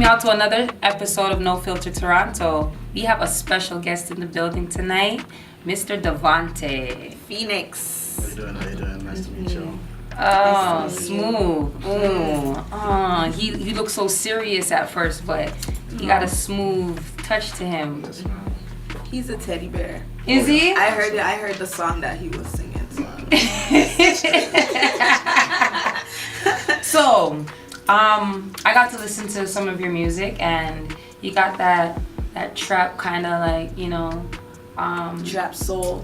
y'all to another episode of No Filter Toronto. We have a special guest in the building tonight, Mr. Devante. Phoenix. How you doing? Nice to meet you. Oh, smooth. He looks so serious at first, but he got a smooth touch to him. Yes, ma'am. He's a teddy bear. Is he? I heard the song that he was singing. So, I got to listen to some of your music, and you got that trap kind of like, Trap soul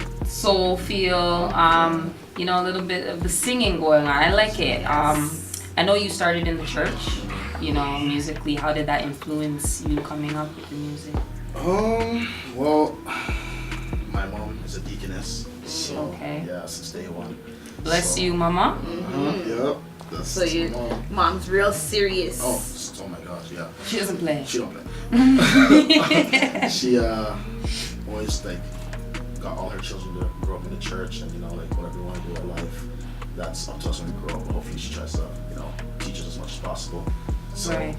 feel, a little bit of the singing going on. I like it. I know you started in the church, musically. How did that influence you coming up with the music? Well, my mom is a deaconess, so Okay. yeah, since day one. Bless you, mama. Yep. So your mom's real serious. Oh my gosh, yeah. She doesn't play. She don't play. She always got all her children to grow up in the church, and whatever you want to do in life, that's up to us when we grow up. But hopefully she tries to teach us as much as possible. So Right.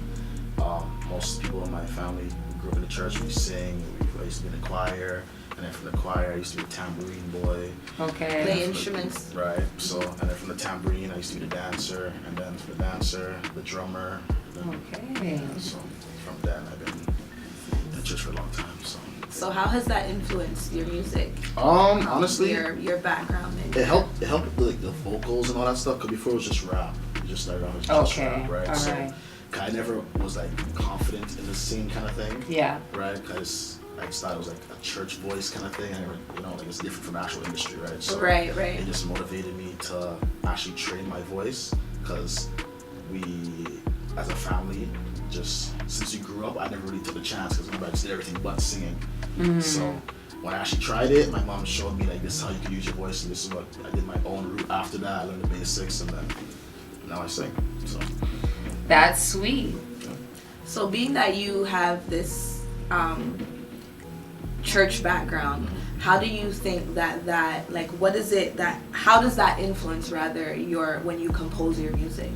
Most people in my family grew up in the church. We sing. I used to be in the choir, and then from the choir I used to be a tambourine boy. Okay. Play instruments. Right. So and then from the tambourine I used to be the dancer, and then from the dancer the drummer. Okay. So from then I've been in church for a long time. So how has that influenced your music? Honestly, your background. it helped with the vocals and all that stuff. Cause before it was just rap. We just started out as just rap, right? All So right. I never was confident in the singing kind of thing. Yeah. Right. Cause I just thought it was a church voice kind of thing. I never, it's different from actual industry, right? So Right. It just motivated me to actually train my voice, cause we, as a family, just since we grew up, I never really took a chance because I just did everything but singing. Mm-hmm. So when I actually tried it, my mom showed me this is how you can use your voice, and this is what I did my own route. After that, I learned the basics, and then now I sing. So That's sweet. So being that you have this church background, how do you think that what is it that how does that influence rather when you compose your music?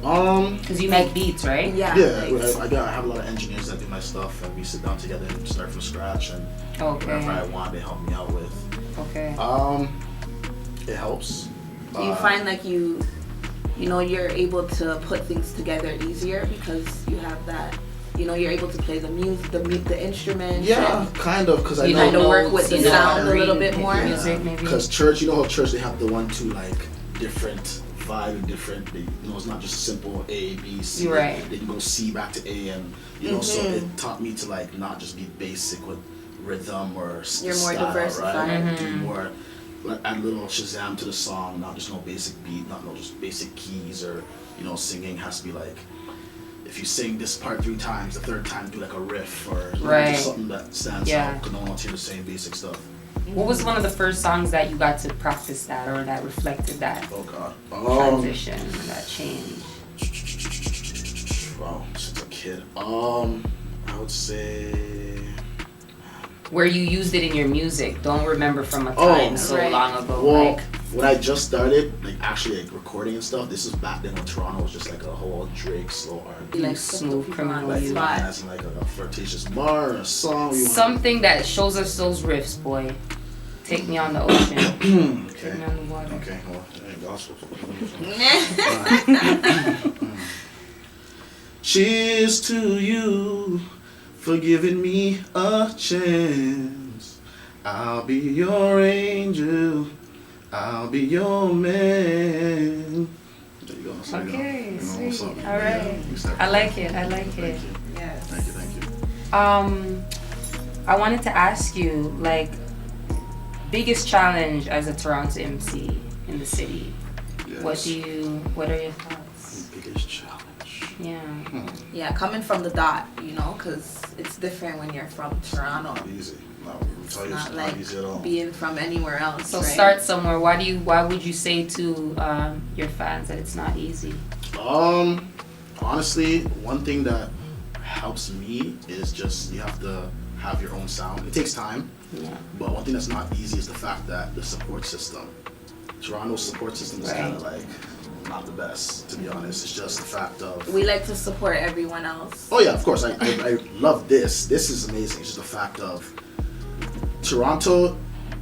Because you make beats, right? Yeah. I have a lot of engineers that do my stuff, and we sit down together and start from scratch, and whatever I want, they help me out with. Okay. It helps. Do you find you're able to put things together easier because you have that, you're able to play the music, the instruments? Yeah, kind of, because I kind know of work with the sound a little bit more. Music, maybe. Because church, how church they have the 1-2 different vibe and different. It's not just simple A, B, C. Right. They can go C back to A, and so it taught me to not just be basic with rhythm or You're more style, diversified. right? Do more, add a little Shazam to the song, not just no basic beat, not no just basic keys, or singing has to be if you sing this part 3 times, the 3rd time do a riff or just something that stands out, because no one wants to hear the same basic stuff. What was one of the first songs that you got to practice that, or that reflected that Oh God. transition, that change? Wow, since a kid. I would say. Where you used it in your music. Don't remember from a time long ago. Well, when I just started, actually recording and stuff, this is back then when Toronto was just a whole Drake slow R&B. Smooth criminal. As in a flirtatious bar or a song. Something that shows us those riffs, boy. Take me on the ocean. Okay. Take me on the water. Okay, well, gospel. Cheers to you for giving me a chance. I'll be your angel. I'll be your man. There you go. Okay, sweet. All right. I like it. Thank you. Yes. Thank you. I wanted to ask you, biggest challenge as a Toronto MC in the city. Yes. What are your thoughts? Biggest challenge. Yeah. Yeah, coming from the dot, because it's different when you're from Toronto. Not easy. No, It's it's not not easy at all. being from anywhere else. So right? start somewhere. Why would you say to your fans that it's not easy? Honestly, one thing that helps me is just you have to have your own sound. It takes time, but one thing that's not easy is the fact that the support system. Toronto's support system is kind of not the best, to be honest. It's just the fact of We like to support everyone else. oh yeah, of course. I love this. This is amazing. It's just the fact of Toronto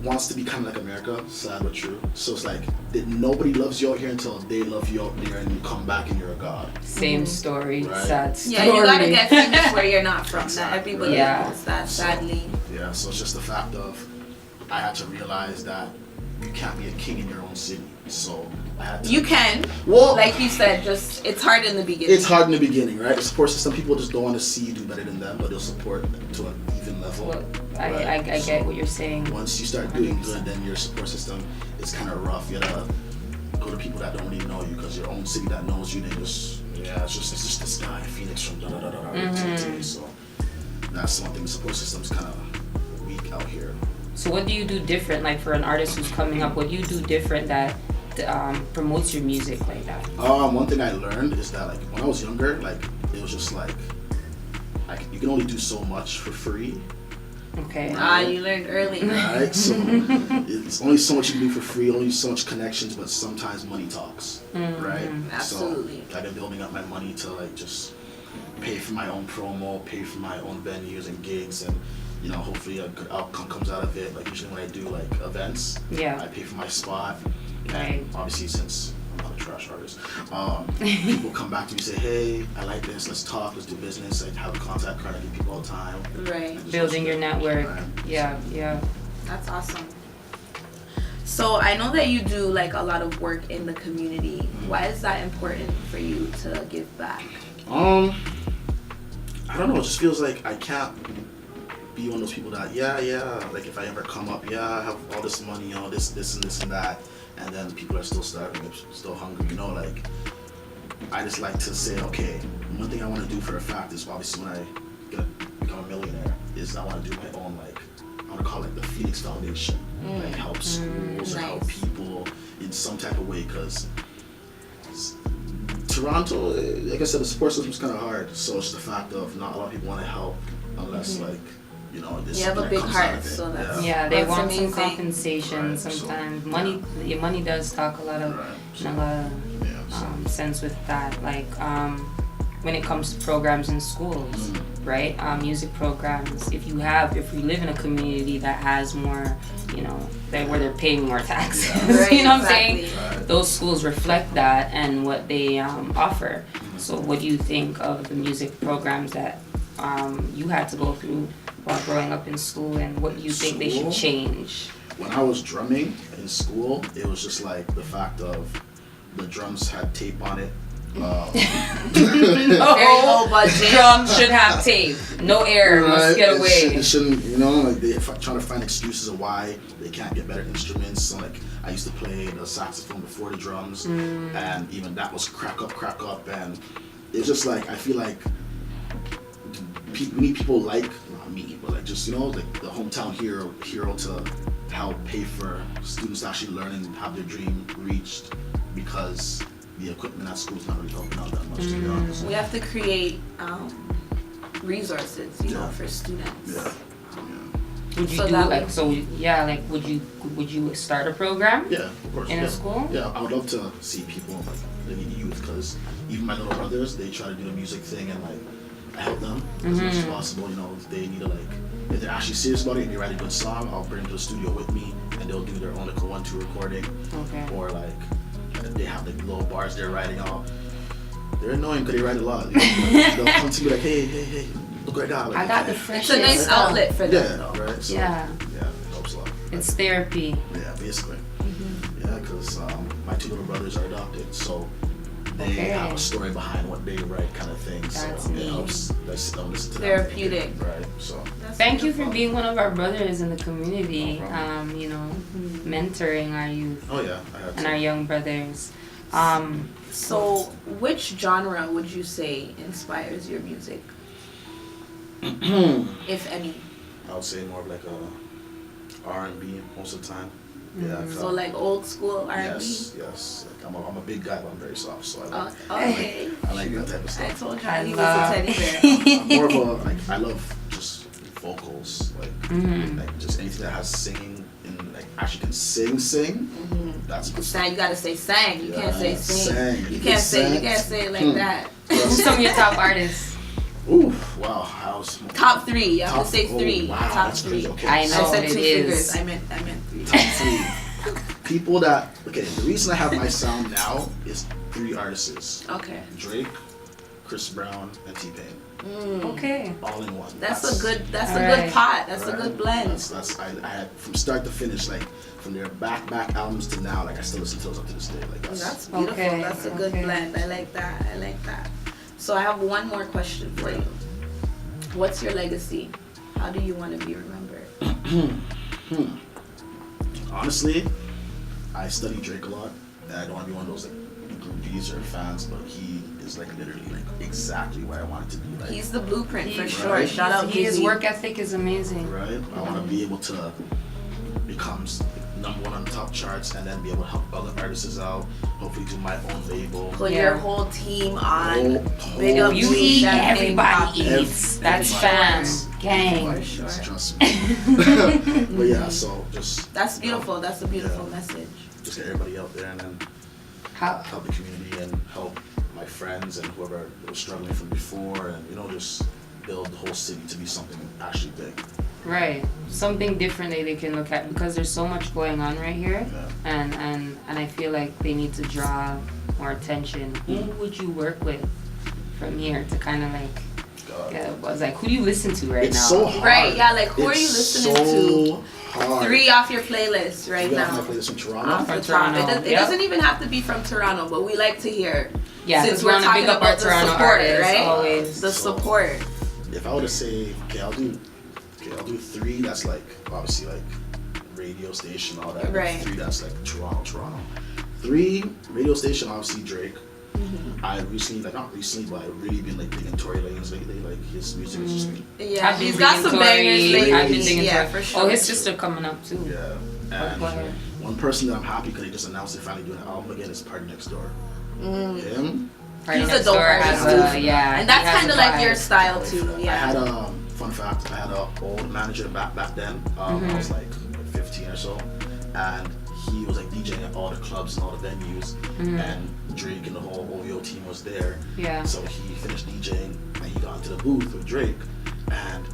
wants to be kind of like America, sad but true. So it's like nobody loves you out here until they love you out there and you come back and you're a god. Same story, Right. sad story. Yeah, you gotta get famous where you're not from. Not everybody Yeah. knows that, sadly. Yeah, so it's just the fact of I had to realize that you can't be a king in your own city. So I had to. You can. Well, Like you said, just it's hard in the beginning. it's hard in the beginning, right? The support system, people just don't want to see you do better than them, but they'll support to an even level. Well, right? I So get what you're saying. once you start doing 100%. good, then your support system is kind of rough. You gotta go to people that don't even know you because your own city that knows you, they just it's just this guy Phoenix from da da da da da. Mm-hmm. So that's one thing. The support system's kind of weak out here. So what do you do different, like for an artist who's coming up? What do you do different that promotes your music like that? One thing I learned is that like when I was younger, like it was just like you can only do so much for free. Okay. You learned early. Right, so it's only so much you can do for free, only so much connections, but sometimes money talks, right? Absolutely. So I've been building up my money to like just pay for my own promo, pay for my own venues and gigs, and you know hopefully a good outcome comes out of it. Like usually when I do like events, Yeah. I pay for my spot, Right. and obviously since I'm not a trash artist, people come back to me and say, hey, I like this, let's talk, let's do business. I have a contact card I give people all the time. Right. And just Building your network. Right. Yeah, yeah. That's awesome. So I know that you do like a lot of work in the community. Why is that important for you to give back? I don't know. It just feels like I can't be one of those people that like if I ever come up, I have all this money, all this and this and that, and then people are still starving, they're still hungry. You know, like I just like to say, okay, one thing I want to do for a fact is obviously when I become a millionaire is I want to do my own like I want to call it the Phoenix Foundation, like help schools or help Nice. people in some type of way because. Toronto, like I said, the support system's kind of hard. So it's the fact of not a lot of people want to help unless like, you know, this You have a that big comes heart, out of it. so that's- Yeah, they That's want amazing. some compensation Right, so, sometimes. yeah. Money, your money does talk a lot of, Right, in so, a lot of yeah, so, sense with that. Like when it comes to programs in schools, right? Music programs. If you live in a community that has more, you know, where they're paying more taxes, Right, you know what I'm exactly. saying? right. Those schools reflect that and what they offer. So what do you think of the music programs that you had to go through while growing up in school, and what do you think they should School? change? When I was drumming in school, it was just like the fact of the drums had tape on it. Very low budget. Drums should have tape. No air. Must get away. It shouldn't, you know, like they're trying to find excuses of why they can't get better instruments. So like I used to play the saxophone before the drums, and even that was crack up, and it's just like I feel like we need people like not me, but like just you know like the hometown hero to help pay for students to actually learn and have their dream reached because the equipment at school is not really helping out that much. To be honest. We have to create resources, you know, Yeah. for students. Yeah. Would you So do that like would- so? Yeah, like would you start a program Yeah, of course. in yeah. a school? Yeah, I would love to see people like living in youth because even my little brothers, they try to do the music thing and like I help them as much as possible. You know, if they need to like, if they're actually serious about it and they write a good song, I'll bring them to the studio with me and they'll do their own like a 1-2 recording. Okay. Or like they have like little bars they're writing out. They're annoying because they write a lot. You know, they'll come to me like, hey, look what I got. Like, I got the hey. fresh. It's a nice outlet for them, Yeah, though. right. So, Yeah. Yeah, it helps a lot. It's therapy. Yeah, basically. Yeah, because my 2 little brothers are adopted, so they Okay. have a story behind what they write, kind of thing. That's so neat. it helps. I sit down and listen to Therapeutic. them. Right. So. That's Thank you for beautiful. being one of our brothers in the community. No problem. You know, mentoring our youth Oh yeah, I have and to. our young brothers. So, which genre would you say inspires your music, if any? I would say more of like a R&B most of the time. Yeah. So, like old school R&B. Yes. Like, I'm a big guy, but I'm very soft, so I like, Okay. I like that type of I stuff. told you I he was love- a teddy bear. I'm more of a like I love just vocals, like just anything that has singing and like actually can sing. That's good Sang, stuff. you gotta say sang. You can't say sing. Sang. You can't say it like that. Who's some of your top artists? Ooh, wow, I was Top 3. You have top, to say 3. Wow, Top that's 3. crazy. Okay, I so know. I said it 2 is. fingers. I meant 3. top 3 people that. Okay, the reason I have my sound now is 3 artists: Okay. Drake, Chris Brown, and T-Pain. Okay. All in one. That's a good Alright. pot. That's a right? good blend. I had from start to finish, like from their back albums to now, like I still listen to those up to this day. Like That's beautiful. Okay, That's a good okay. blend. I like that. So I have one more question for you. What's your legacy? How do you want to be remembered? Honestly, I study Drake a lot, and I don't want to be one of those like groupies or fans, but he is like literally like exactly what I want it to be. Like, He's the blueprint for He- sure. Right. Shout out His Dizzy. work ethic is amazing. right? I want to be able to become number 1 on the top charts, and then be able to help other artists out. Hopefully, do my own label. Put Yeah. your whole team on. Whole Big up team. You Blue eat, Champagne everybody Poppy. eats. That's Everybody. fam. Gang. For sure. Trust me. But yeah, so just That's beautiful. That's a beautiful Yeah. message. just get everybody out there, and then How? help the community and help my friends and whoever was struggling from before, and just build the whole city to be something actually big. Right. Something different that they can look at, because there's so much going on right here, Yeah. and I feel like they need to draw more attention. Who would you work with from here to kind of like? God. Yeah, I was like, who do you listen to right It's now? so hard. Right, yeah, like who are you It's listening so hard. 3 off your playlist right 3 off now. my playlist from Toronto. Off From the top. Toronto, It yep. doesn't even have to be from Toronto, but we like to hear. Yeah, since because we want to talking big up our about the Toronto support, artists right? always. The support. If I were to say, I'll do 3. That's like obviously like radio station, all that. Right. 3 that's like Toronto. 3 radio station, obviously Drake. I recently, like not recently, but I've really been like digging Tory Lanez lately. Like his music has just been, Yeah, I've been he's got digging some Tory. bangers lately. I've been digging Yeah, Tory. for sure. Oh, his sister coming up too. yeah. Go ahead. And one person that I'm happy because they just announced they're finally doing an album again is Party Next Door. Him. Party He's a Next dope Door artist has too. yeah, And that's he has kind of a like your vibe. style too. I had Yeah. a fun fact. I had an old manager back then. I was like 15 or so, and he was like DJing at all the clubs and all the venues, and Drake and the whole OVO team was there. Yeah. So he finished DJing and he got into the booth with Drake, and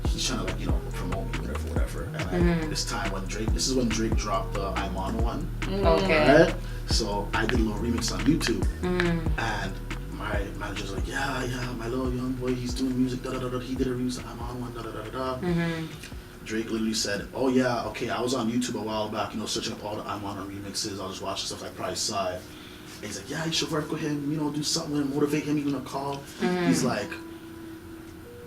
he's trying to like promote me, whatever. And this time when this is when Drake dropped the I'm On one. Okay. Right? So I did a little remix on YouTube, and my manager's like, yeah, my little young boy, he's doing music, he did a remix, I'm on one, Drake literally said, oh yeah, okay, I was on YouTube a while back, searching up all the I'm on remixes, I was watching stuff, I probably saw it. And he's like, yeah, you should work with him, do something with him, motivate him, you're gonna call. He's like,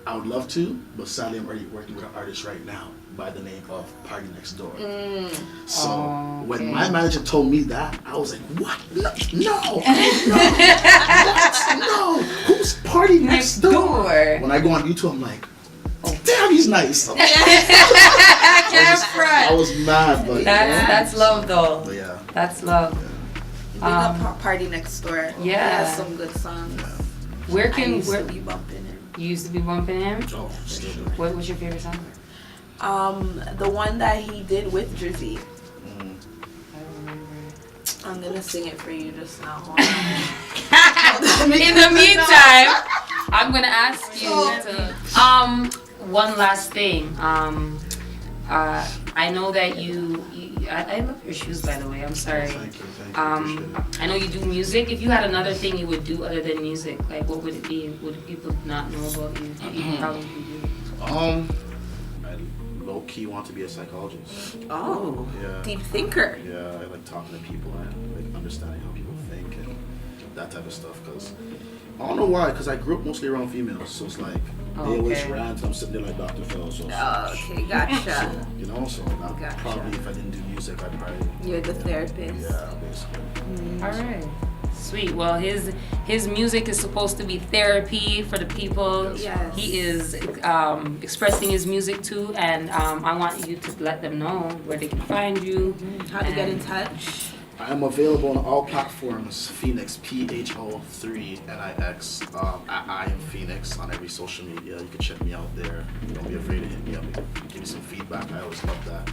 I would love to, but sadly I'm already working with an artist right now by the name of Party Next Door. So when my manager told me that, I was like, what? No. No. Who's Party Next Door? When I go on YouTube, I'm like, oh damn, he's nice. I was mad, but That's love though. But yeah. That's love. Big up Party Next Door. Yeah. He has some good songs. Where I can used where to be bumping him. you used to be bumping him? Oh, still do. What was your favorite song? The one that he did with Drizzy. I don't remember. I'm gonna sing it for you just now. Hold on. In the meantime, I'm gonna ask you to one last thing. I know that I love your shoes, by the way. I'm sorry. Thank you. Appreciate it. I know you do music. If you had another thing you would do other than music, like what would it be? Would people not know about you that you probably do? I low key want to be a psychologist. Oh, Yeah. deep thinker. Yeah, I like talking to people and like understanding how people think and that type of stuff. Cause I don't know why. Cause I grew up mostly around females, so it's like they always Okay. rant. And I'm sitting there like Dr. Phil. So, Okay, gotcha. so I Gotcha. probably if I didn't do music, I'd probably You're the therapist. yeah, basically. All right. Sweet. Well, his music is supposed to be therapy for the people. Yes. He is expressing his music too, and I want you to let them know where they can find you. How to get in touch. I am available on all platforms. Phoenix, PHO3NIX. I am Phoenix on every social media. You can check me out there. Don't be afraid to hit me up. Give me some feedback. I always love that.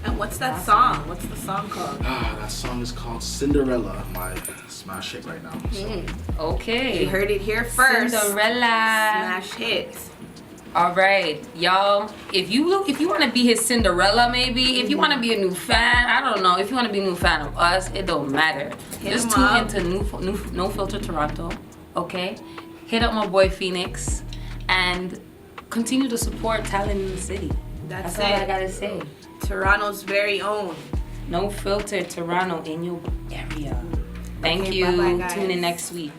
And what's that song? What's the song called? That That song is called Cinderella, my smash hit right now. So. Okay. You heard it here first. Cinderella. Smash hits. All right, y'all. If you want to be his Cinderella, maybe. If you want to be a new fan, I don't know. If you want to be a new fan of us, it don't matter. Just tune into No Filter Toronto, okay? Hit up my boy Phoenix, and continue to support talent in the city. That's all I gotta say. Toronto's very own. No Filter Toronto in your area. Thank you. Bye-bye, guys. Tune in next week.